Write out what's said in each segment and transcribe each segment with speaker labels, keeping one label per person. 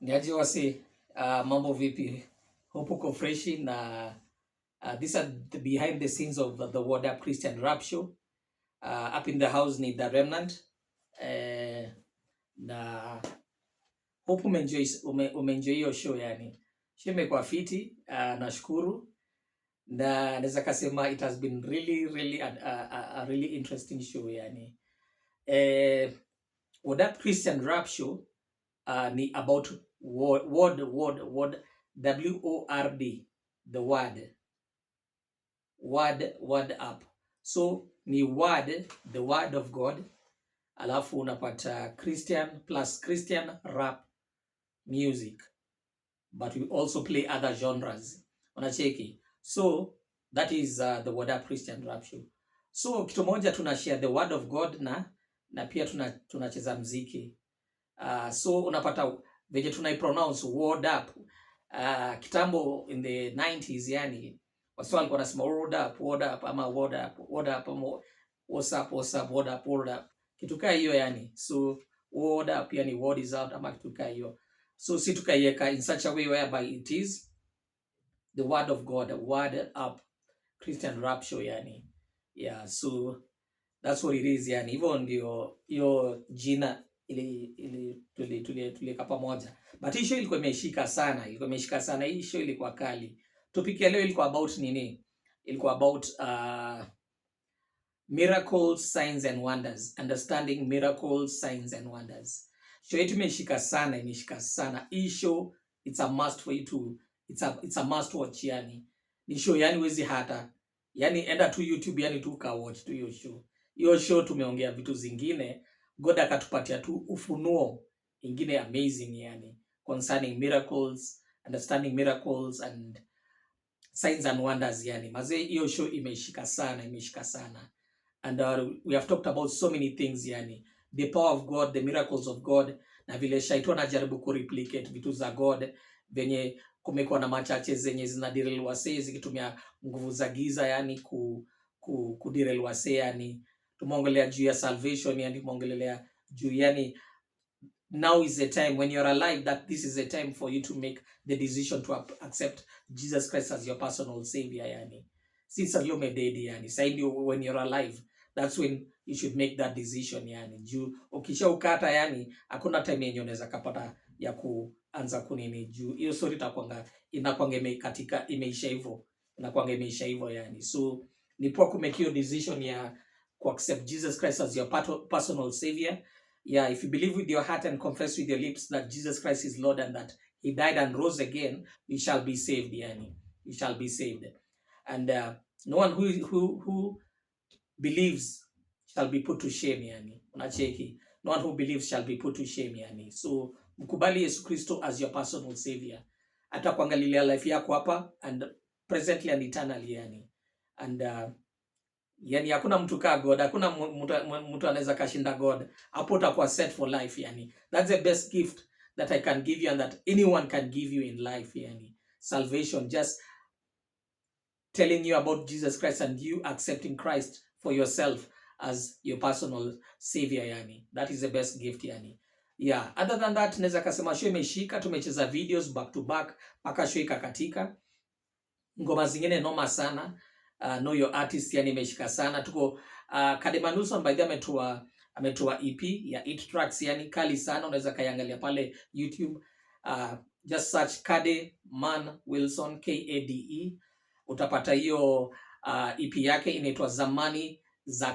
Speaker 1: Niaje wasi, mambo vipi? Hope uko freshi na these are the behind the scenes of the Word Up Christian Rap Show. Up in the house ni The Remnant. Na hope umeenjoy hiyo show yani. Show imekuwa fiti, nashukuru. Na naweza kasema it has been really a really interesting show yani. Word Up Christian Rap Show ni about word, WORD, the word up. So ni word, the word of God, alafu unapata Christian plus Christian rap music, but we also play other genres. Unacheki? So that is the Word Up Christian Rap Show. So kitu moja tunashare the word of God na pia tunacheza mziki. So unapata venye tunaipronounce word up. Kitambo in the 90s yani wasi walikuwa wanasema word up ama word up ama what's up word up kitu kaa hiyo yani. So word up yani word is out ama kitu kaa hiyo. So si tukaiweka in such a way whereby it is the word of God, Word Up Christian Rap Show yani. Yeah, so that's what it is yani. Hivyo ndio hiyo jina ili tuliweka pamoja. But hii show ilikuwa imeshika sana. Hii show ilikuwa kali. Topic ya leo ilikuwa about nini? Ilikuwa about miracles, signs and wonders. Understanding miracles, signs and wonders. Show yetu imeshika sana. Hii show it's a must for you to it's a must watch yani. Ni show yani wezi hata. Yani enda tu YouTube yani tu ka watch tu hiyo show. Hiyo show tumeongea vitu zingine, God akatupatia tu ufunuo ingine amazing yani concerning miracles, understanding miracles and signs and wonders yani. Mazee hiyo show imeshika sana. And we have talked about so many things yani. The power of God, the miracles of God, na vile shaitani anajaribu kureplicate vitu za God, venye kumekuwa na machache zenye zinadirel wasee zikitumia nguvu za giza yani kudirel wasee yani. Tumeongelea juu ya salvation yani, tumeongelea juu yani now is the time when you're alive that this is the time for you to make the decision to accept Jesus Christ as your personal savior yani. Since you're dead yani, saidi when you're alive that's when you should make that decision yani. Juu ukisha ukata yani hakuna time yenye unaweza kapata ya kuanza kunini juu hiyo story inakwanga imekatika imeisha hivyo, inakwanga imeisha hivyo yani. So ni poa kumake hiyo decision ya accept Jesus Christ as your personal savior. Yeah, if you believe with your heart and confess with your lips that Jesus Christ is Lord and that he died and rose again, you shall be saved yani. You shall be saved. And no one who believes shall be put to shame yani. Unacheki? No one who believes shall be put to shame yani. So mkubali Yesu Kristo as your personal savior. Hata kuangalilia life yako hapa and presently and eternally yani. And yani hakuna mtu kaa God, hakuna mtu anaweza kashinda God. Hapo utakuwa set for life yani. That's the best gift that I can give you and that anyone can give you in life yani. Salvation, just telling you about Jesus Christ and you accepting Christ for yourself as your personal savior yani. That is the best gift yani. Yeah, other than that naweza kasema show imeshika, tumecheza videos back to back mpaka show ikakatika. Ngoma zingine noma sana. Know your artist yani imeshika sana. Tuko Kadema Nulson by the ametoa EP ya 8 tracks yani kali sana, unaweza kaiangalia pale YouTube. Just search Kademan Wilson KADE, utapata hiyo EP yake inaitwa Zamani za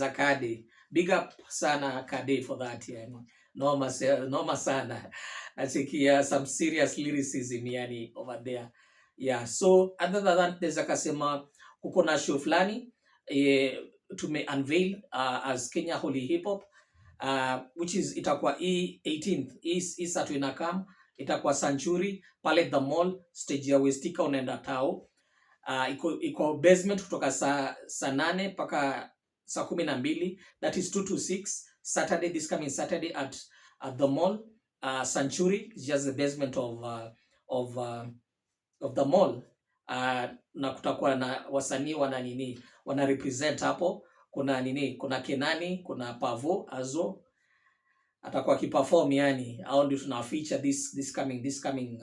Speaker 1: Kade. Big up sana Kade for that yani. Noma sana. Nasikia some serious lyricism yani over there. Yeah, so other than that naweza kasema kuko na show fulani tume unveil as Kenya Holy Hip Hop which is itakuwa 18th Saturday inakam, itakuwa Century pale the mall stage ya Westika unaenda tao. Iko basement kutoka saa 8 mpaka saa 12, that is 2 to 6 Saturday, this coming Saturday at the mall Century, just the basement of the mall. Na kutakuwa na wasanii wana represent hapo. Kuna Kenani, kuna Pavo Azo, atakuwa akiperform yani, au ndio tuna feature this coming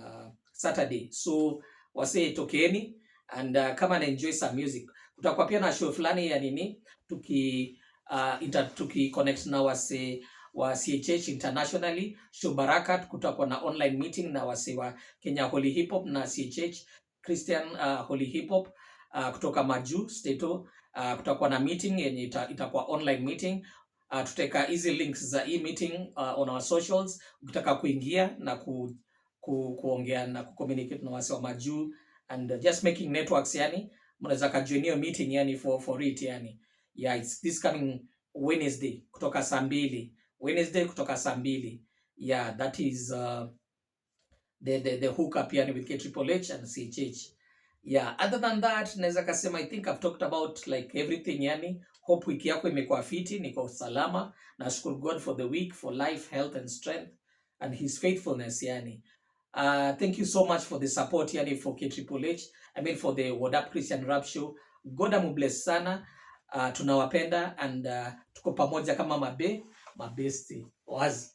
Speaker 1: Saturday. So wase tokeni and kama na enjoy some music. Kutakuwa pia na show fulani ya nini tuki connect na wase wa CHH internationally, show Barakat. Kutakuwa na online meeting na wase wa Kenya Holy Hip Hop na CHH Christian Holy Hip Hop kutoka Maju Stato. Kutakuwa na meeting yenye itakuwa online meeting. Tutaweka hizi links za hii meeting on our socials, ukitaka kuingia na kuongea na communicate na wase wa Maju and just making networks yani, mnaweza kajoin hiyo meeting yani for it yani. Yeah, it's this coming Wednesday kutoka saa 2. Wednesday kutoka saa 2. Yeah, that is the hookup yani with KHHH and CHH. Yeah, other than that naweza kasema I think I've talked about like everything yani. Hope wiki yako imekuwa fiti, niko salama. Nashukuru God for the week, for life, health and strength and his faithfulness yani. Thank you so much for the support yani for KHHH. I mean for the Word Up Christian Rap Show. God amubless sana. Tunawapenda and tuko pamoja kama mabesti wazi.